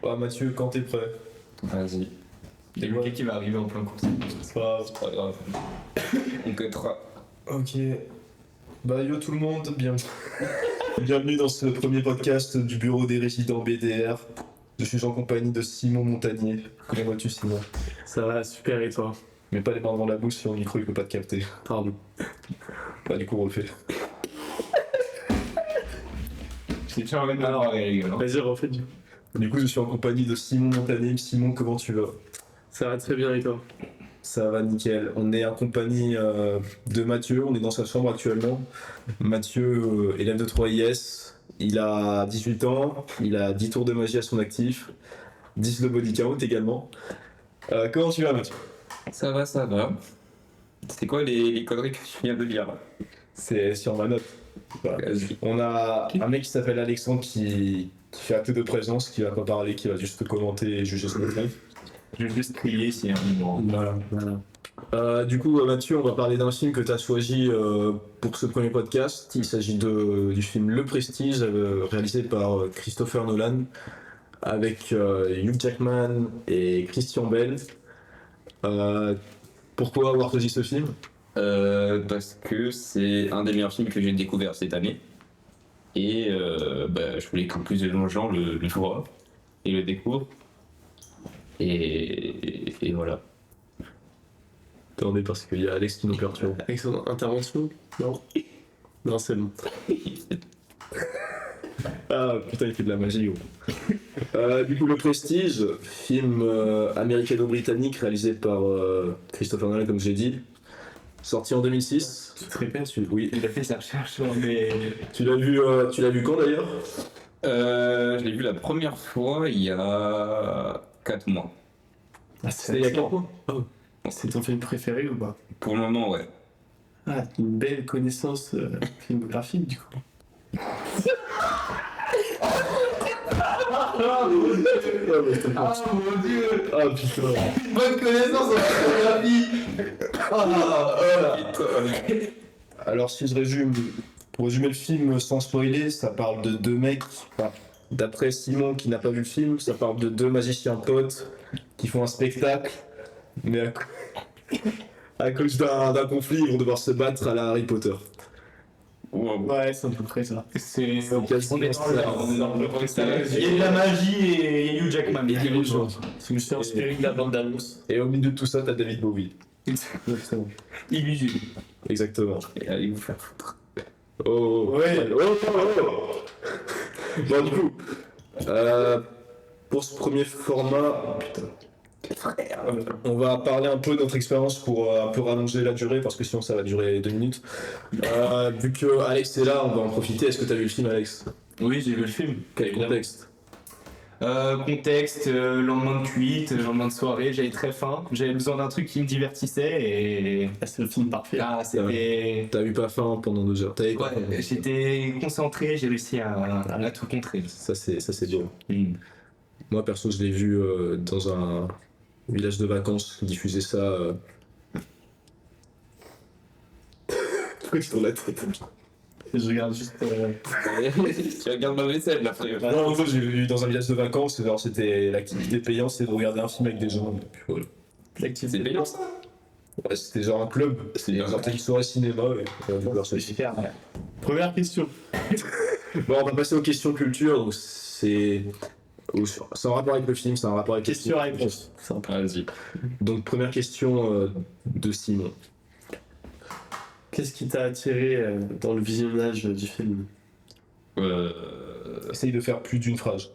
Ah Mathieu, quand t'es prêt? Vas-y. Il y a Lucas qui va arriver en plein cours. C'est pas grave. On cuttera. Ok. Bah yo tout le monde, bienvenue dans ce premier podcast du bureau des résidents BDR. Je suis en compagnie de Simon Montagnier. Comment vas-tu Simon? Ça va, super, et toi? Mets pas les mains dans la bouche si on micro il peut pas te capter. Pardon. Bah du coup on le fait. Je l'ai déjà remis alors, les rigolo. Vas-y, refais du. Du coup je suis en compagnie de Simon Montagnier. Simon, comment tu vas? Ça va très bien, et toi? Ça va nickel. On est en compagnie de Mathieu, on est dans sa chambre actuellement. Mathieu, élève de 3IS, il a 18 ans, il a 10 tours de magie à son actif, 10 de body count également. Comment tu vas Mathieu? Ça va, ça va. C'était quoi les conneries que tu viens de dire là? C'est sur ma note. Voilà. Vas-y. On a un mec qui s'appelle Alexandre qui fait acte de présence, qui va pas parler, qui va juste commenter et juger son élève. Je vais juste crier s'il y a un numéro. Voilà. Du coup, Mathieu, on va parler d'un film que tu as choisi pour ce premier podcast. Il s'agit du film Le Prestige, réalisé par Christopher Nolan, avec Hugh Jackman et Christian Bale. Pourquoi avoir choisi ce film? Parce que c'est un des meilleurs films que j'ai découvert cette année. Et je voulais que plus de gens le voient et le découvrent. Et voilà. Attendez, parce qu'il y a Alex qui nous perturbe. Avec son intervention? Non. Non, c'est bon. Ah putain, il fait de la magie. Du coup, Le Prestige, film américano-britannique réalisé par Christopher Nolan, comme j'ai dit, sorti en 2006. Tu te répètes? Oui. Il a fait sa recherche, mais. Tu l'as vu quand d'ailleurs? Je l'ai vu la première fois il y a 4 mois. Ah, C'était il y a 4 mois. C'est ton film préféré ou pas? Pour le moment, ouais. Ah, une belle connaissance filmographique, du coup. mon dieu! Ah putain. Bonne connaissance en photographie! Alors si je résume, pour résumer le film sans spoiler, ça parle de deux mecs, enfin, d'après Simon qui n'a pas vu le film, ça parle de deux magiciens potes qui font un spectacle, mais à cause d'un conflit, ils vont devoir se battre à la Harry Potter. Wow. Ouais, c'est à peu près ça. C'est. quasiment On est dans le Il y a de la magie et Hugh Jackman. Et dirigeant. Je me suis inspiré de la bande-annonce. Et au milieu de tout ça, t'as David Bowie. Exactement. Illusion. Exactement. Et allez vous faire foutre. Oh, Ouais. Bon, du coup, pour ce premier format, on va parler un peu de notre expérience pour un peu rallonger la durée parce que sinon ça va durer 2 minutes. Vu que Alex est là, on va en profiter. Est-ce que t'as vu le film, Alex? Oui, j'ai vu le film. Quel est le contexte? Contexte, lendemain de cuite, lendemain de soirée, j'avais très faim. J'avais besoin d'un truc qui me divertissait et. Ah, c'est le film parfait. Ah, c'était. T'as eu pas faim pendant 2 heures. T'avais quoi? Ouais, j'étais concentré, j'ai réussi à tout contrer. Ça c'est beau. Mm. Moi perso, je l'ai vu dans un village de vacances qui diffusait ça. Pourquoi tu tournes la tête? Je regarde juste. Tu regardes ma vaisselle là, frère. Non, moi j'ai vu dans un village de vacances, genre c'était l'activité payante, c'était de regarder un film avec des gens. Et puis voilà. C'est payant ça? Ouais, c'était genre un club, c'était genre une soirée cinéma et on va C'est super. Ouais. Première question. Bon, on va passer aux questions culture, donc c'est en rapport avec le film, c'est un rapport avec Question-réponse. Simple. Vas-y. Donc première question de Simon. Qu'est-ce qui t'a attiré dans le visionnage du film? Essaye de faire plus d'une phrase.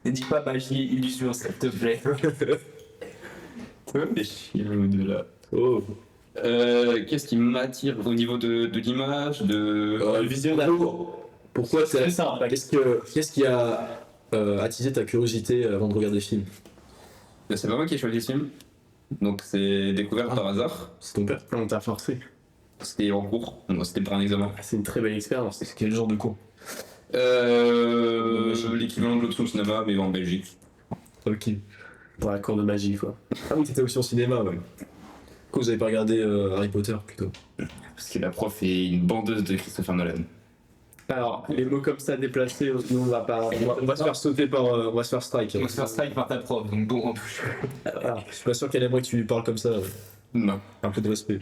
Ne dis pas magie, illusion, s'il te plaît. Les chiens de là. Oh. Qu'est-ce qui m'attire au niveau de l'image, de. Le visionnage. Pourquoi C'est ça. qu'est-ce qui a attisé ta curiosité avant de regarder le film? C'est pas moi qui ai choisi ce film, donc c'est découvert par hasard. C'est ton père. On t'a forcé. C'était en cours, non, c'était pour un examen. Ah, c'est une très belle expérience. C'est quel genre de cours? L'équivalent de l'option cinéma, mais en Belgique. Ok. Pour la cour de magie, quoi. Ah oui, t'étais aussi au cinéma, ouais. Pourquoi vous avez pas regardé Harry Potter plutôt? Parce que la prof est une bandeuse de Christopher Nolan. Alors, les mots comme ça déplacés, nous on va pas. On va se faire sauter par. On va se faire strike. On va se faire strike par ta prof, donc bon. Je suis pas sûr qu'elle aimerait que tu lui parles comme ça. Non. Un peu de respect.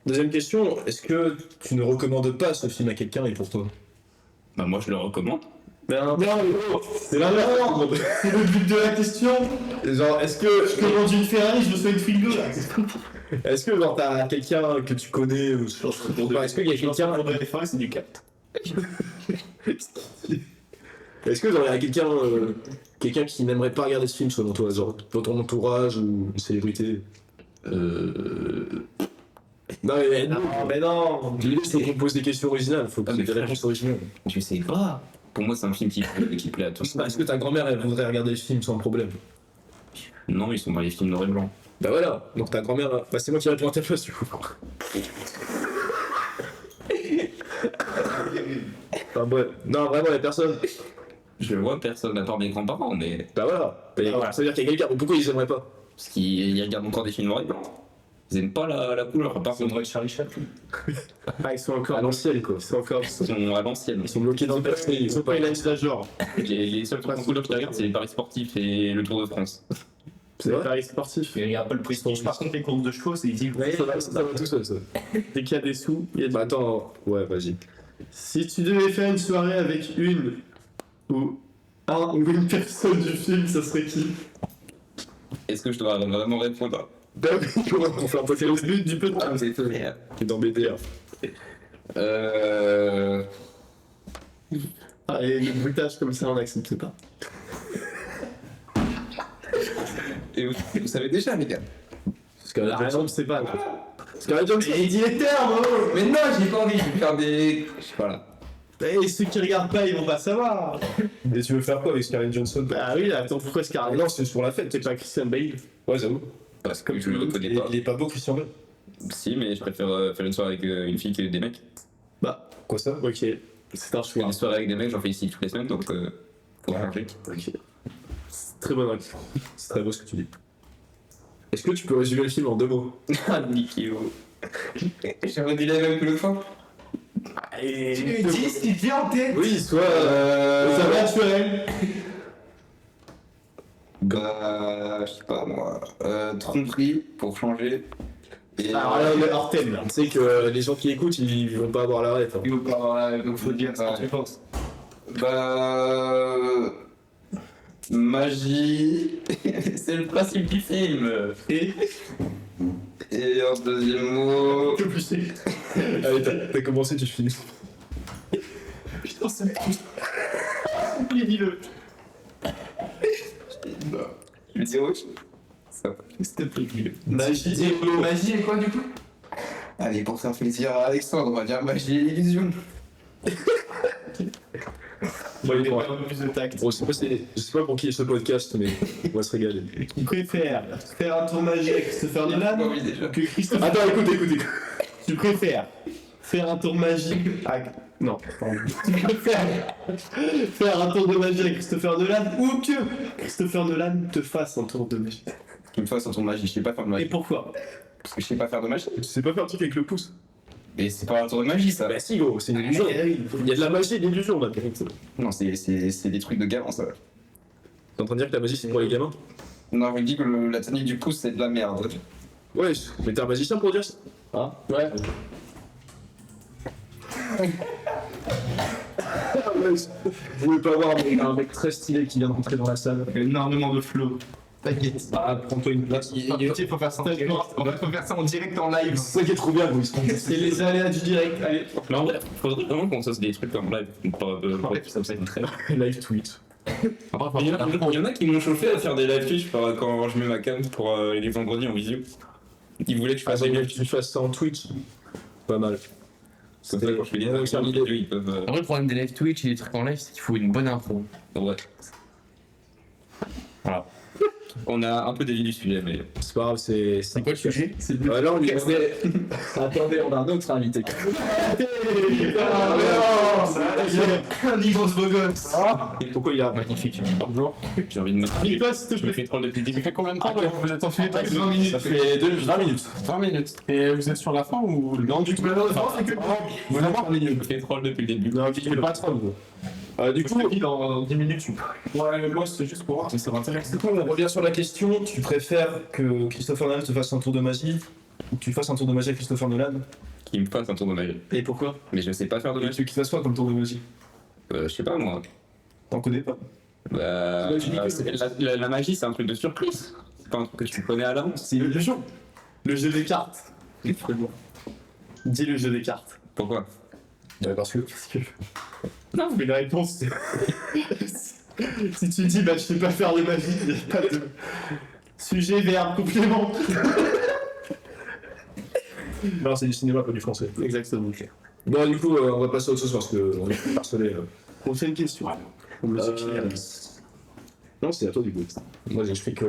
Deuxième question, est-ce que tu ne recommandes pas ce film à quelqu'un et pour toi? Bah moi je le recommande. Non, C'est la merde. c'est le but de la question. Genre, est-ce que Je commande une Ferrari, je reçois une Twingo là. est-ce que genre t'as quelqu'un que tu connais ou est-ce qu'il y a quelqu'un Des fois, c'est du cap. est-ce que genre il y a quelqu'un qui n'aimerait pas regarder ce film selon toi, genre dans ton entourage ou une célébrité? Non mais non. L'idée c'est qu'on pose des questions originales, faut qu'il y ait des réponses originales. Je sais pas. Pour moi c'est un film qui plaît à tous. Est-ce que ta grand-mère elle voudrait regarder le film sans problème? Non, ils sont dans les films noir et blanc. Bah voilà, donc ta grand-mère. Bah c'est moi qui réponds à ta place du coup. Enfin bref, non vraiment la personne. Je vois personne à part mes grands-parents, mais. Bah voilà, ça veut dire qu'il y a quelqu'un. Pourquoi ils aimeraient pas? Parce qu'ils regardent encore des films noir et blanc. Ils aiment pas la couleur, par On contre. devrait être Charlie Chaplin. Ah, ils sont encore À l'ancienne quoi. Ils sont encore. Ils sont à l'ancienne. Ils sont bloqués dans le passé, Ils sont pas une âge genre. Les seuls trucs en couleur qu'ils regardent, c'est les paris sportifs et le Tour de France. C'est vrai paris sportif. Il regarde pas le prestige. Par contre, les courses de chevaux, c'est easy. Ça va tout seul ça. Dès qu'il y a des sous, il y a du. Bah attends, ouais vas-y. Si tu devais faire une soirée avec une ou une personne du film, ça serait qui? Est-ce que je dois vraiment répondre? Bah oui, on fait un peu le but du peu. Ah, c'est merde. Qui est dans BDR. Ah, et le bruitage comme ça, on n'accepte pas. Et vous savez déjà, les gars. Scarlett La Johansson, raison, c'est pas. Scarlett Johansson. Et il dit les termes, oh. Mais non, j'ai pas envie de faire des. Voilà. Et ceux qui regardent pas, ils vont pas savoir. Et tu veux faire quoi avec Scarlett Johansson? Bah oui, attends, pourquoi Ah Scarlett? non, c'est sur la fête. C'est pas Christian Bale. Ouais, j'avoue. Parce que je le connais pas. Il est pas beau, Christian Bale. Si, mais je préfère faire une soirée avec une fille que des mecs. Bah, Quoi ça? ok. C'est un choix. Une soirée avec des mecs, j'en fais ici toutes les semaines, donc faut changer. Ok. C'est très bonne réponse. C'est très beau ce que tu dis. Est-ce que tu peux résumer le film en 2 mots? Ah, Nikio. J'ai redit la même que l'autre fois. Et... Tu me dis ce qui te vient en tête. Oui, soit. Ça va naturel. Bah, je sais pas moi. Tromperie pour changer. Et Alors là, on est hors thème là. Tu sais que les gens qui écoutent, ils vont pas avoir la ref. Hein. Il faut pas avoir la. Donc faut dire ce que tu penses. bah. Magie. C'est le principe du film. Et Et un deuxième mot. que plus c'est. Allez, t'as commencé, tu finis. Putain, c'est plus. Il dit le. Je dis oui. Ça. S'il te plaît. Magie et quoi du coup? Allez, pour faire plaisir à Alexandre, on va dire magie et illusion. Bon, Il bon, un peu plus de tact. je sais pas pour qui est ce podcast, mais on va se régaler. Qui préfère faire un tour magique avec Christopher Nolan Oui, déjà. que Christopher. Attends, écoute. Tu préfères faire un tour magique avec. Non, pardon. Tu préfères faire un tour de magie avec Christopher Nolan ou que Christopher Nolan te fasse un tour de magie? Qu'il me fasse un tour de magie, je sais pas faire de Et magie. pourquoi? Parce que je sais pas faire de magie. Tu sais pas faire un truc avec le pouce? Mais c'est pas un tour de magie ça. Bah si, gros, c'est une illusion. Il y a de la magie et de l'illusion là. T'es Non, c'est des trucs de gamin ça. en train de dire que la magie c'est pour les gamins? Non, je me dis que la technique du pouce c'est de la merde. Ouais, mais t'es un magicien pour dire ça? Hein? Ouais. Vous pouvez pas voir, mais un mec très stylé qui vient de rentrer dans la salle. Énormément de flow. T'inquiète. Ah, prends-toi une place. Il faut faire ça en direct. On va faire ça en direct en live. C'est ça qui est trop bien, Louis. C'est les aléas du direct. Allez. Mais en vrai, faudrait vraiment qu'on fasse des trucs comme live. Ça me fait très. Live tweet. Il y en a qui m'ont chauffé à faire des live Twitch quand je mets ma cam pour les vendredis en visio. Ils voulaient que je Ah, fasse ça des veut live que tu fasses ça en Twitch. Pas mal. Comme ça, quand je fais des live, ils peuvent. En vrai, le problème des live Twitch et des trucs en live, c'est qu'il faut une bonne intro. Ouais. Voilà. On a un peu dévié du sujet, mais. C'est pas grave, c'est quoi le sujet? C'est le Là, on lui avait. Attendez, on a un autre invité. Un immense beau gosse. Pourquoi il a. Magnifique. Bonjour. J'ai envie de me. Nicolas, s'il te Je me plaît. fais troll depuis le début. Ça fait combien de temps que vous êtes enfilé? 20 minutes. Ça fait 20 minutes. 20 minutes. Et vous êtes sur la fin ou Non, du tout. Vous l'avez Je me fais troll depuis le début. Non, je fais pas trop, gros. Du coup, Dans 10 minutes, Ouais, mais moi c'était juste pour voir si ça m'intéresse. du coup, on revient sur la question. Tu préfères que Christopher Nolan te fasse un tour de magie ou que tu fasses un tour de magie à Christopher Nolan? Qui me fasse un tour de magie. Et pourquoi? Mais je sais pas faire de Tu magie. veux qu'il fasse quoi comme tour de magie? Je sais pas moi. T'en connais pas? Bah, Ouais, je dis que- la magie, c'est un truc de surprise. C'est pas un truc que tu connais à l'avance. C'est le jeu. Le jeu des cartes. Dis le jeu des cartes. Pourquoi? Parce que. Non, mais la réponse, c'est. Si tu dis, bah, je sais pas faire de magie, il n'y a pas de. Sujet, verbe, complément. Non, c'est du cinéma, pas du français. Exactement. Bon, du coup, on va passer à autre chose parce qu'on est harcelé. Prochaine question. Non, c'est à toi du coup. Moi, j'explique.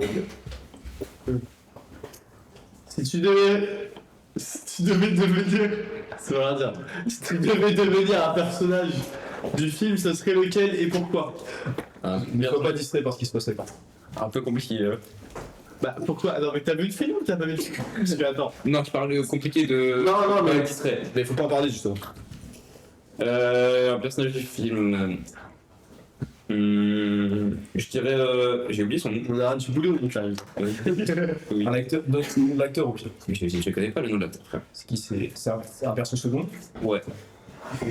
Si tu devais devenir. Ça veut rien dire. Si tu devais devenir un personnage du film, ce serait lequel et pourquoi? Il ne faut pas distrait par ce qui se passait. Un peu compliqué. Bah pourquoi? Non mais t'as vu le film ou t'as pas vu le film? Parce que attends. Non, je parle compliqué de. Non, mais distrait. Mais faut pas en parler justement. Un personnage du film. Je dirais. J'ai oublié son nom. On a du boulot donc j'arrive. Oui. Un acteur, donne le nom de l'acteur au pire. Je connais pas le nom de l'acteur, frère. C'est qui c'est un perso second. Ouais.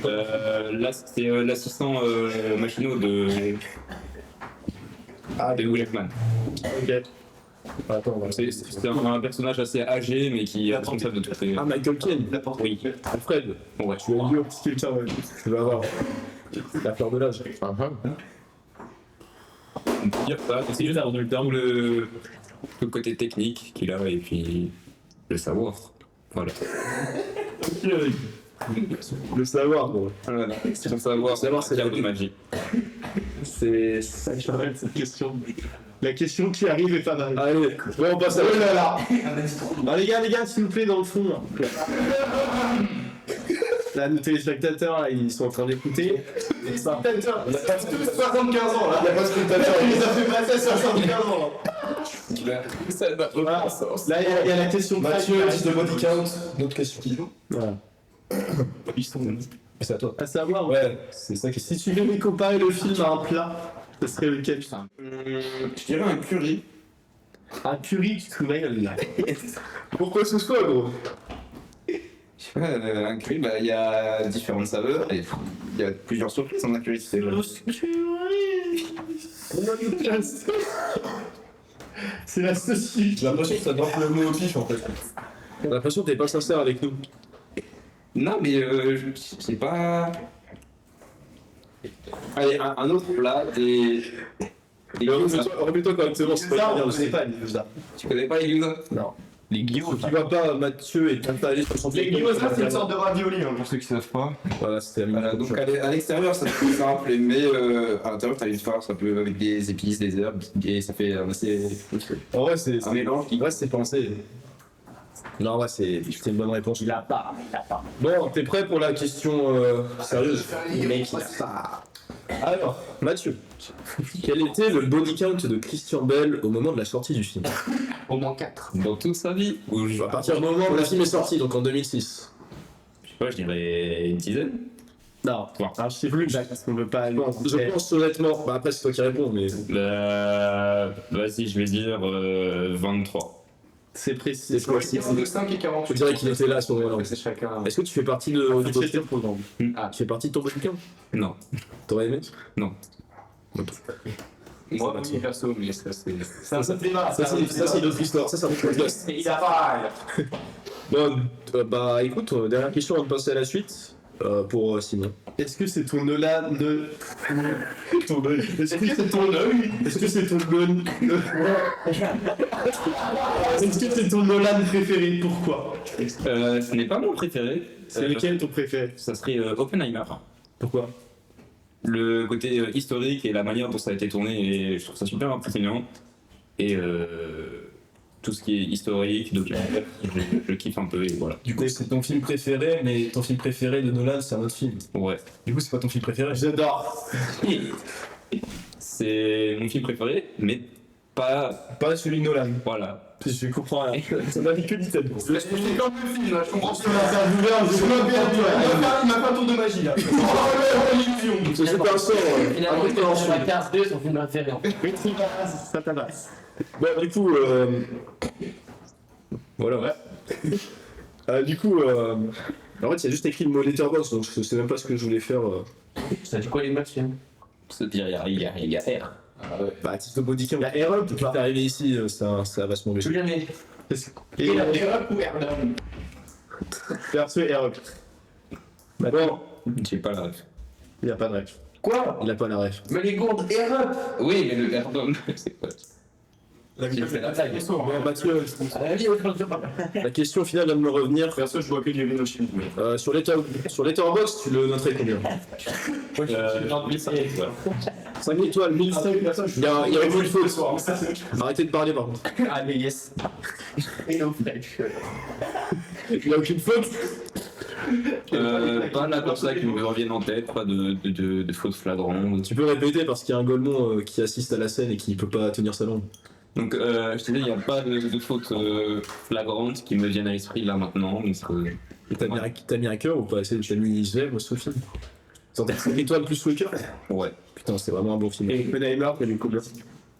Là, c'est l'assistant machinot de Hugh Jackman. Ok. Attends, on va C'est un personnage assez âgé, mais qui est responsable de tout. Ah, Michael Caine. Oui. Alfred. Ouais. Tu es vieux, c'est quelqu'un, ouais. Tu vas voir. La fleur de l'âge. On peut dire ça. C'est juste le côté technique qu'il a et puis le savoir. Voilà. Le savoir, gros. Voilà. Son savoir, Le savoir, c'est la de magie. C'est ça que je rappelle cette question. La question qui arrive est pas mal. Allez, ouais, on passe à Oh là là. Ah, les gars, s'il vous plaît, dans le fond. Là, nos téléspectateurs, là, ils sont en train d'écouter. Les spectateurs, ils ont 75 ans, là. Il n'y a pas de spectateur. Ils ont fait passer 75 ans. Voilà. Là, il y a la question de Mathieu, Fred. 10 de body count. D'autres questions. Voilà. Ils sont. C'est à toi. À savoir, Ouais, c'est ça qui si tu devais comparer le film à un plat, ce serait lequel? Je dirais un curry. Un curry, tu te fous de ma gueule, là. Pourquoi ce soit, gros? Je sais pas, un curry, bah, il y a différentes saveurs et il y a plusieurs surprises dans un curry. C'est C'est la saucisse. J'ai l'impression que ça drop le mot au pif en fait. J'ai l'impression que t'es pas sincère avec nous. Non, mais je sais pas. Allez, un autre plat, des gyoza. Remets-toi correctement, c'est Ça, pas on bien. sait pas, les gyoza. Tu connais pas les gyoza? Non. Les gyoza. Tu vois pas Mathieu et t'installer sur son Les gyoza, c'est une sorte de ravioli, hein, pour ceux qui savent pas. Voilà, c'était Voilà, donc à l'extérieur, ça peut être simple, mais à l'intérieur, t'as une farce un peu avec des épices, des herbes, et ça fait un assez. En vrai, c'est. Un mélange qui. Ouais, c'est pensé. Non, ouais, c'est une bonne réponse. Il a pas. Bon, t'es prêt pour la question sérieuse? Mec, il a pas. Alors, Mathieu, quel était le body count de Christian Bale au moment de la sortie du film? Au moins 4. Dans toute sa vie. Ou À partir du moment où le film est sorti, donc en 2006. Je sais pas, je dirais une dizaine. Non. Bon. Alors, je sais plus, Jacques, parce qu'on veut pas aller. Bon, je pense honnêtement, bah après c'est toi qui réponds, mais. Vas-y, je vais dire 23. C'est précis. C'est précis. De 5 et 48. Je dirais qu'il était là à ce moment-là. C'est chacun. Est-ce que tu fais partie de, du body count? Ah. Tu fais partie de ton body count? Non. T'aurais aimé? Non. Ok. Moi, oui, perso, mais ça, c'est. Ça fait mal. Ça, c'est une autre histoire. Ça, c'est un autre podcast. Il a pas. Bon, bah écoute, dernière question avant de passer à la suite. Pour Simon. Est-ce que c'est ton Nolan de. Ton Nolan. Est-ce que c'est ton œil? Est-ce que c'est ton Nolan? Est-ce que c'est ton Nolan préféré? Pourquoi? Ce n'est pas mon préféré. C'est lequel ton préféré? Ça serait Oppenheimer. Pourquoi? Le côté historique et la manière dont ça a été tourné, et je trouve ça super impressionnant. Et tout ce qui est historique, documentaire, je kiffe un peu et voilà. Du coup, c'est ton film préféré, mais ton film préféré de Nolan, c'est un autre film. Ouais. Du coup, c'est pas ton film préféré. J'adore. C'est mon film préféré, mais pas. Pas celui de Nolan. Voilà. Je comprends rien. Ça m'a fait que Nintendo. C'est comme le film, là, je comprends ce que Il m'a fait un tour de magie là. C'est pas un sort. Finalement, il a 15 son film préféré. Ça t'abasse. Bon, du coup, voilà, ouais. Du coup, en fait, il y a juste écrit le mot Letterboxd, donc je sais même pas ce que je voulais faire. Ça dit quoi les matchs C'est-à-dire, il y a R. Bah, Tito Bodycam, il y a Errol, puis t'es arrivé ici, ça va se mauvais. Julien mais. Et Il a Erop ou Erdem perso Erol. Bon, J'ai pas la ref. Il a pas de ref. Quoi il a pas la ref. Mais les gourdes Erop Oui, mais le Erdom, c'est quoi? J'ai fait la blague. Bon, Mathieu, Allez, on se parle. la question finale vient de me revenir. Perso, je vois que du Rhinoshield. Sur Letterboxd, tu le noterais combien 5 étoiles, 1005. Il y a une faute. Arrêtez de parler par contre. Allez, yes. Et nos fraîches. Il n'y a aucune faute. Pas là comme ça qui me reviennent en tête, pas de fautes flagrantes. Tu peux répéter parce qu'il y a un Golemont qui assiste à la scène et qui peut pas tenir sa langue. Donc, je te dis, il n'y a pas de fautes flagrantes qui me viennent à l'esprit là maintenant. Mais Et t'as mis un cœur ou pas? T'as mis Zèbre sur le film? T'as 5 étoiles plus le cœur? ouais. Putain, c'était vraiment un bon film. Et Oppenheimer, il est combien?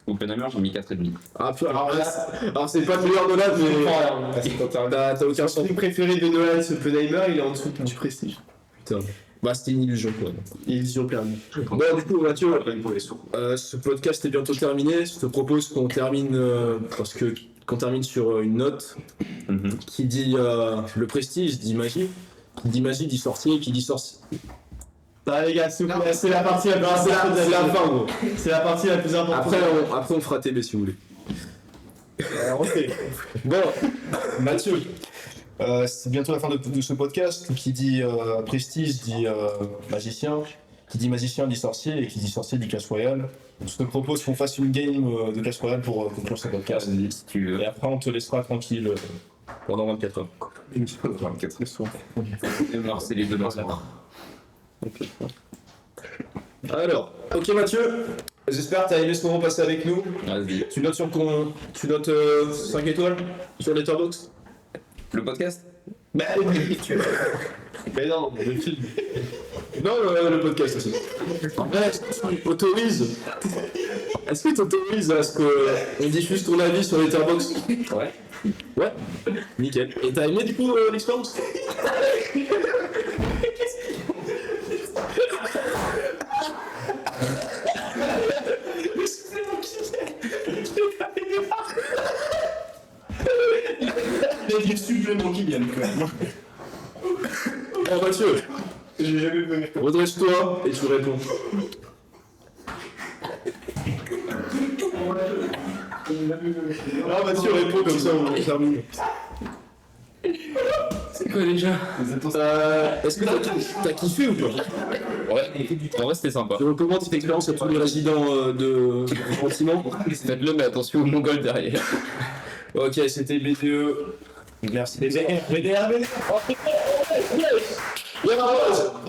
Oppenheimer, j'ai mis 4,5. Ah, alors c'est pas le meilleur Nolan, mais t'as aucun sens. Mon film préféré de Nolan, c'est Oppenheimer, il est en dessous du Prestige. Putain. Bah, c'était une illusion quoi. Illusion perdue. Bon, du coup, Mathieu, ce podcast est bientôt terminé. Je te propose qu'on termine, qu'on termine sur une note qui dit le prestige, dit magie. Qui dit magie, dit sorcier, qui dit sorcier. Ah les gars, s'il vous plaît, c'est la partie la plus C'est importante. la fin, gros. C'est la partie la plus importante. Après, on fera TB si vous voulez. on sait. Bon, Mathieu, c'est bientôt la fin de ce podcast. Qui dit prestige dit magicien. Qui dit magicien dit sorcier. Et qui dit sorcier dit Clash Royale. Donc, je te propose qu'on fasse une game de Clash Royale pour conclure ce podcast. Si tu veux. Et après, on te laissera tranquille pendant 24 heures. 24 heures. C'est les deux dans la Alors, ok Mathieu, j'espère que tu as aimé ce moment passé avec nous. Vas-y. Tu notes 5 étoiles sur Letterboxd? Le podcast? Bah oui. Mais non, le film. Non, le podcast aussi. Est-ce que tu autorises à ce qu'on diffuse ton avis sur Letterboxd? Ouais. Ouais. Nickel. Et t'as aimé du coup l'expérience? Il y a du supplément qui viennent quand même. Bon Mathieu, J'ai jamais vu. redresse-toi et tu réponds. Ah Mathieu réponds comme ça on termine. C'est quoi déjà? Est-ce que t'as kiffé ou pas? Ouais. En vrai, c'était sympa. Tu recommandes cette expérience à tous les résidents de Gentiment? Faites-le, mais attention au mongol derrière. Ok, c'était BDE. Merci. BDR.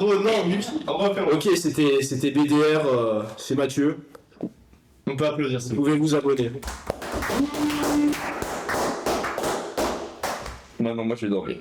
Oh non, Muki. On va faire. Ok, c'était BDR chez Mathieu. On peut applaudir Vous ça. pouvez vous abonner. Non, moi je vais dormir.